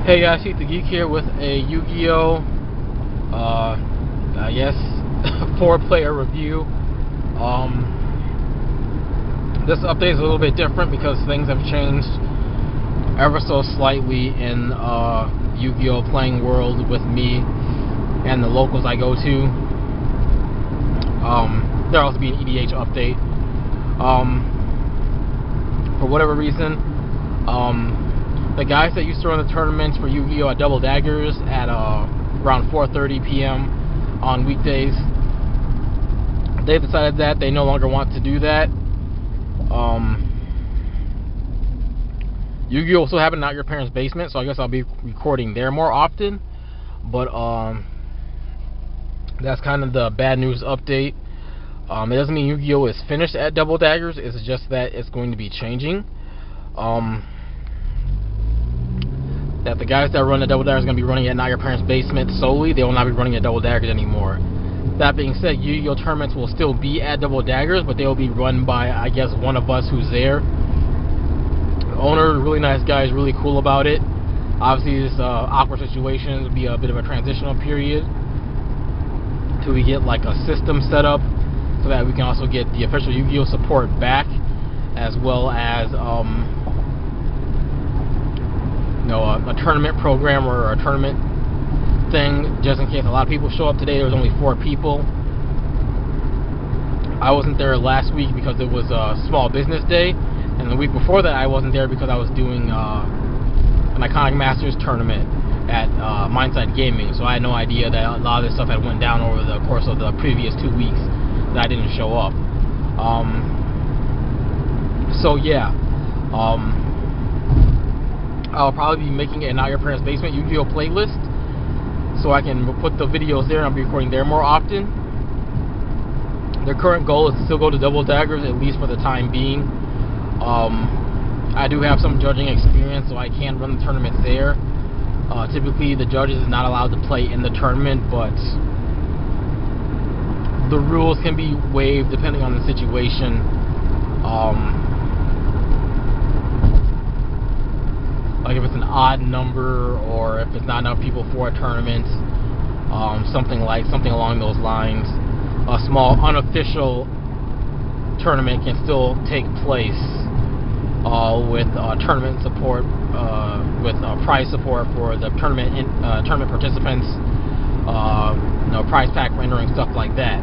Hey guys, Heat the Geek here with a Yu-Gi-Oh! I guess 4-player review. This update is a little bit different because things have changed ever so slightly in Yu-Gi-Oh! Playing world with me and the locals I go to. There'll also be an EDH update. For whatever reason, the guys that used to run the tournaments for Yu-Gi-Oh! At Double Daggers at around 4:30 p.m. on weekdays, they've decided that they no longer want to do that. Yu-Gi-Oh! Also happened Not Your Parents' Basement, so I guess I'll be recording there more often. But that's kind of the bad news update. It doesn't mean Yu-Gi-Oh! Is finished at Double Daggers. It's just that it's going to be changing. That the guys that run the Double Daggers are going to be running at Not Your Parents' Basement solely. They will not be running at Double Daggers anymore. That being said, Yu-Gi-Oh! Tournaments will still be at Double Daggers, but they will be run by, I guess, one of us who's there. The owner, really nice guy, is really cool about it. Obviously, this awkward situation will be a bit of a transitional period till we get like a system set up, so that we can also get the official Yu-Gi-Oh! Support back, as well as a tournament program or a tournament thing, just in case a lot of people show up. Today there was only 4 people. I wasn't there last week because it was a small business day, and the week before that I wasn't there because I was doing an Iconic Masters tournament at Mindside Gaming, so I had no idea that a lot of this stuff had went down over the course of the previous 2 weeks that I didn't show up. So yeah, I'll probably be making a Not Your Parents' Basement Yu-Gi-Oh! Playlist, so I can put the videos there and I'll be recording there more often. Their current goal is to still go to Double Daggers, at least for the time being. I do have some judging experience, so I can run the tournament there. Typically, the judges is not allowed to play in the tournament, but the rules can be waived depending on the situation. Like if it's an odd number, or if it's not enough people for a tournament, something along those lines. A small unofficial tournament can still take place with tournament support, with prize support for the tournament participants, prize pack rendering, stuff like that.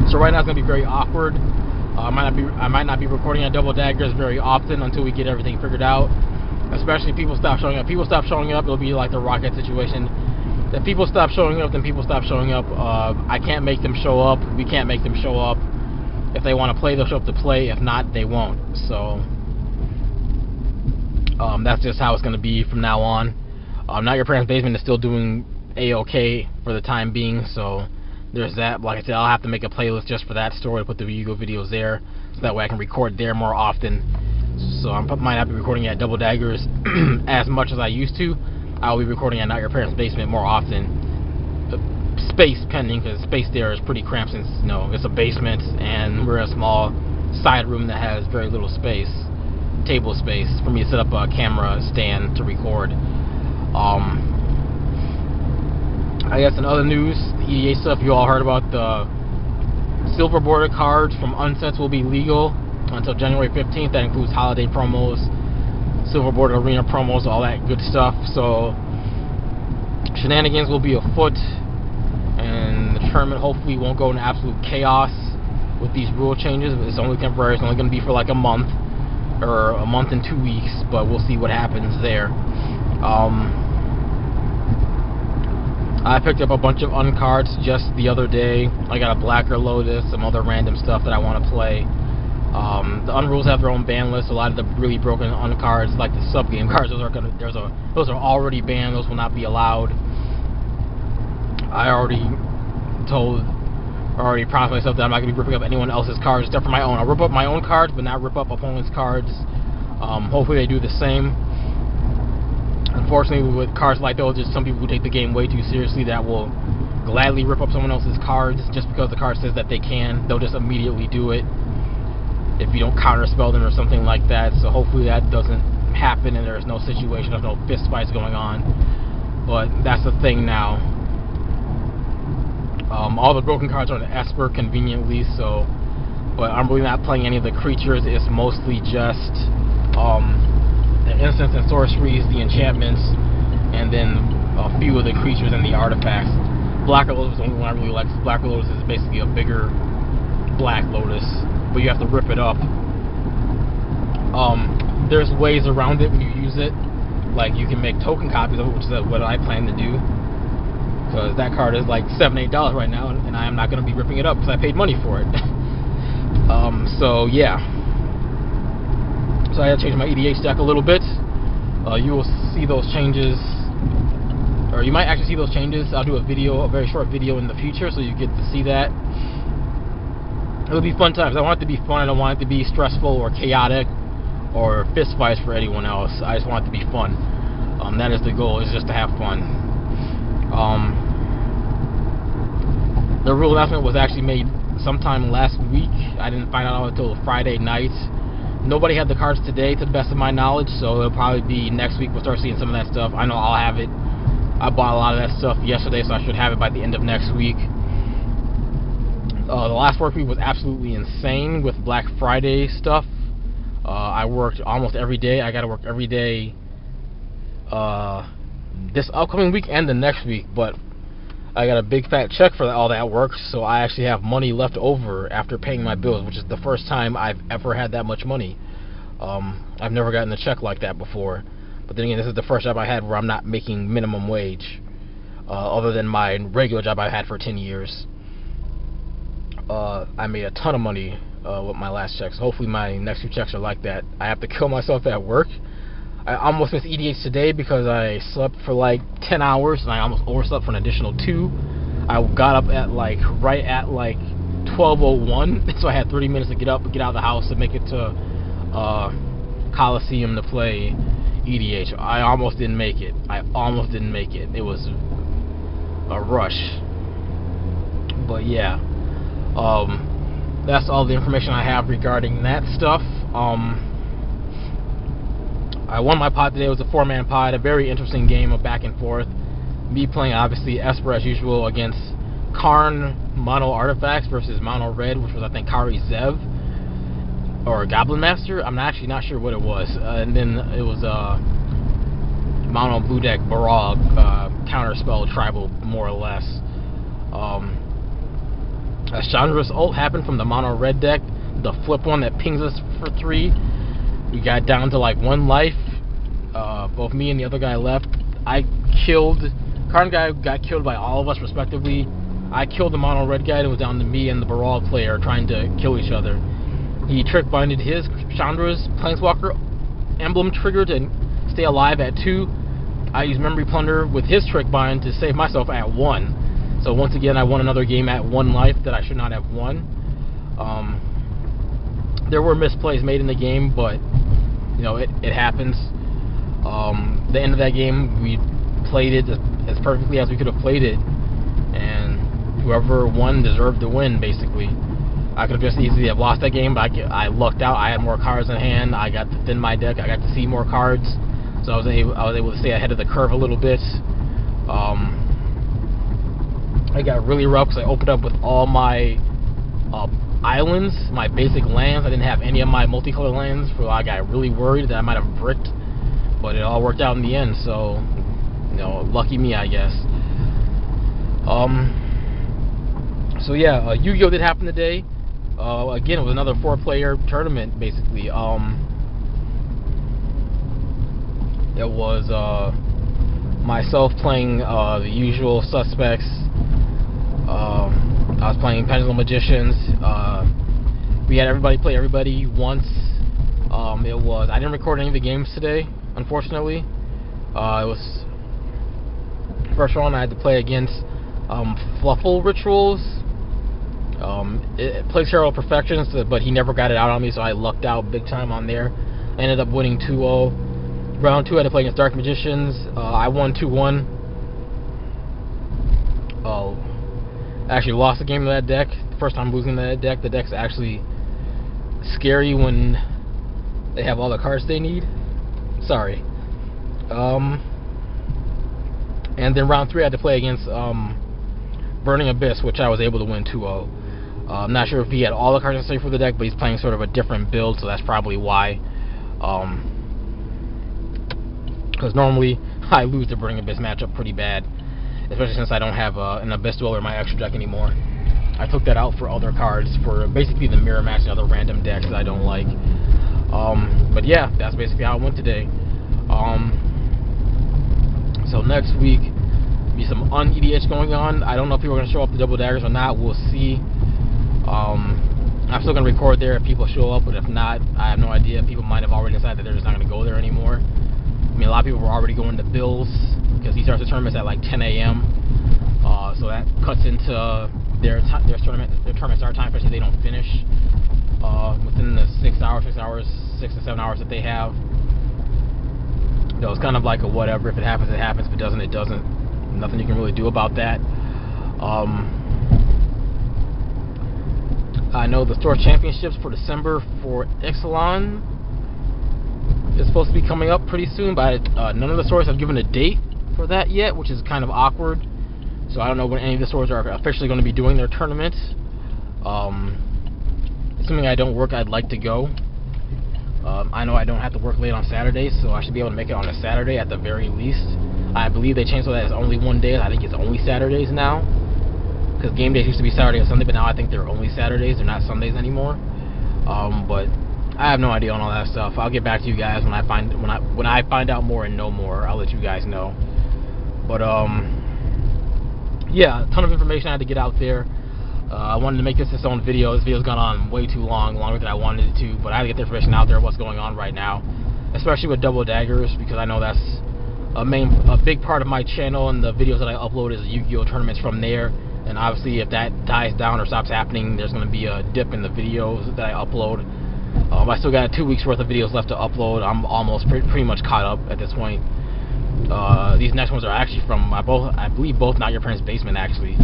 So right now it's gonna be very awkward. I might not be recording at Double Daggers very often until we get everything figured out. Especially if people stop showing up. People stop showing up, it'll be like the Rocket situation. If people stop showing up, then people stop showing up. I can't make them show up. We can't make them show up. If they want to play, they'll show up to play. If not, they won't. So that's just how it's going to be from now on. Not Your Parents' Basement is still doing A-OK for the time being, so there's that. Like I said, I'll have to make a playlist just for that story to put the Yu-Gi-Oh! Videos there, so that way I can record there more often. So I might not be recording at Double Daggers as much as I used to. I'll be recording at Not Your Parents' Basement more often. Space pending, because space there is pretty cramped since it's a basement and we're in a small side room that has very little space, table space, for me to set up a camera stand to record. I guess in other news, the EDH stuff, you all heard about the silver border cards from Unsets will be legal until January 15th. That includes holiday promos, silver border arena promos, all that good stuff. So shenanigans will be afoot, and the tournament hopefully won't go into absolute chaos with these rule changes. It's only temporary. It's only going to be for like a month, or a month and 2 weeks, but we'll see what happens there. I picked up a bunch of uncards just the other day. I got a Blacker Lotus, some other random stuff that I want to play. The unrules have their own ban list. A lot of the really broken uncards, like the sub-game cards, those are already banned. Those will not be allowed. I already promised myself that I'm not going to be ripping up anyone else's cards except for my own. I'll rip up my own cards, but not rip up opponents' cards. Hopefully they do the same. Unfortunately, with cards like those, there's some people who take the game way too seriously that will gladly rip up someone else's cards just because the card says that they can. They'll just immediately do it. if you don't counterspell them or something like that. So hopefully that doesn't happen and there's no situation, there's no fist fights going on. But that's the thing now. All the broken cards are on Esper conveniently, so. But I'm really not playing any of the creatures. It's mostly just the instants and sorceries, the enchantments, and then a few of the creatures and the artifacts. Black Lotus is the only one I really like. Black Lotus is basically a bigger Black Lotus, but you have to rip it up. There's ways around it when you use it. Like, you can make token copies of it, which is what I plan to do. Because that card is like $7-8 right now, and I am not going to be ripping it up because I paid money for it. So yeah. So I had to change my EDH deck a little bit. You will see those changes, or you might actually see those changes. I'll do a very short video in the future, so you get to see that. It'll be fun times. I want it to be fun. I don't want it to be stressful or chaotic or fist fights for anyone else. I just want it to be fun. That is the goal, is just to have fun. The rule announcement was actually made sometime last week. I didn't find out until Friday night. Nobody had the cards today, to the best of my knowledge, so it'll probably be next week we'll start seeing some of that stuff. I know I'll have it. I bought a lot of that stuff yesterday, so I should have it by the end of next week. The last work week was absolutely insane with Black Friday stuff. I worked almost every day. I got to work every day this upcoming week and the next week, but I got a big fat check for all that work, so I actually have money left over after paying my bills, which is the first time I've ever had that much money. I've never gotten a check like that before, but then again, this is the first job I had where I'm not making minimum wage, other than my regular job I had for 10 years. I made a ton of money with my last checks. Hopefully my next few checks are like that. I have to kill myself at work. I almost missed EDH today because I slept for like 10 hours and I almost overslept for an additional 2. I got up at right at 12:01, so I had 30 minutes to get up and get out of the house and make it to Coliseum to play EDH. I almost didn't make it. It was a rush. But yeah, that's all the information I have regarding that stuff. I won my pod today. It was a 4-man pod, a very interesting game of back and forth. Me playing, obviously, Esper as usual against Karn Mono Artifacts versus Mono Red, which was, I think, Kari Zev or Goblin Master. I'm actually not sure what it was. And then it was Mono Blue Deck Barog, Counterspell Tribal, more or less. A Chandra's ult happened from the Mono Red deck, the flip one that pings us for 3. We got down to 1 life. Both me and the other guy left. Karn guy got killed by all of us respectively. I killed the Mono Red guy, and it was down to me and the Barog player trying to kill each other. He trick binded his Chandra's Planeswalker emblem trigger to stay alive at 2. I used Memory Plunder with his trick bind to save myself at 1. So once again, I won another game at 1 life that I should not have won. There were misplays made in the game, but you know, it happens. The end of that game, we played it as perfectly as we could have played it, and whoever won deserved to win, basically. I could have just easily have lost that game, but I lucked out. I had more cards in hand. I got to thin my deck. I got to see more cards, so I was able to stay ahead of the curve a little bit. I got really rough because I opened up with all my islands, my basic lands. I didn't have any of my multicolored lands, so I got really worried that I might have bricked, but it all worked out in the end, so, you know, lucky me, I guess. So yeah, Yu-Gi-Oh! Did happen today. Again, it was another 4-player tournament, basically. It was myself playing the usual suspects. I was playing Pendulum Magicians. We had everybody play everybody once. I didn't record any of the games today, unfortunately. It was first round I had to play against Fluffle Rituals. It plays Herald Perfections, but he never got it out on me, so I lucked out big time on there. I ended up winning 2-0. Round 2 I had to play against Dark Magicians. I won 2-1. I actually lost the game to that deck. The first time losing that deck. The deck's actually scary when they have all the cards they need. Sorry. And then round 3 I had to play against Burning Abyss, which I was able to win 2-0. I'm not sure if he had all the cards necessary for the deck, but he's playing sort of a different build, so that's probably why. Because normally I lose the Burning Abyss matchup pretty bad, especially since I don't have an Abyss Dweller in my extra deck anymore. I took that out for other cards, for basically the mirror match and other random decks that I don't like. But yeah, that's basically how it went today. So next week, be some un-EDH going on. I don't know if people are going to show up to Double Daggers or not. We'll see. I'm still going to record there if people show up, but if not, I have no idea. People might have already decided that they're just not going to go there anymore. I mean, a lot of people were already going to Bills, because he starts the tournaments at like 10 a.m. So that cuts into their tournament start time, especially if they don't finish within the 6 to 7 hours that they have. So it's kind of like a whatever. If it happens, it happens. If it doesn't, it doesn't. Nothing you can really do about that. I know the store championships for December for Ixalan is supposed to be coming up pretty soon, but none of the stores have given a date for that yet, which is kind of awkward. So I don't know when any of the stores are officially going to be doing their tournaments. Assuming I don't work, I'd like to go. I know I don't have to work late on Saturdays, so I should be able to make it on a Saturday at the very least. I believe they changed so that it's only one day. I think it's only Saturdays now, because game days used to be Saturday or Sunday, but now I think they're only Saturdays. They're not Sundays anymore. But I have no idea on all that stuff. I'll get back to you guys when I find out more and know more. I'll let you guys know. But yeah, a ton of information I had to get out there. I wanted to make this its own video. This video's gone on way too long, longer than I wanted it to, but I had to get the information out there, what's going on right now, especially with Double Daggers, because I know that's a big part of my channel, and the videos that I upload is Yu-Gi-Oh! Tournaments from there. And obviously, if that dies down or stops happening, there's going to be a dip in the videos that I upload. I still got 2 weeks worth of videos left to upload. I'm almost pretty much caught up at this point. These next ones are actually from I believe both Not Your Parents' Basement, actually.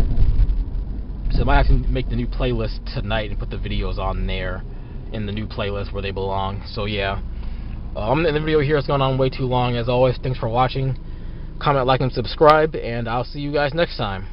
So I might actually make the new playlist tonight and put the videos on there in the new playlist where they belong. So yeah, the video here has gone on way too long. As always, thanks for watching. Comment, like, and subscribe, and I'll see you guys next time.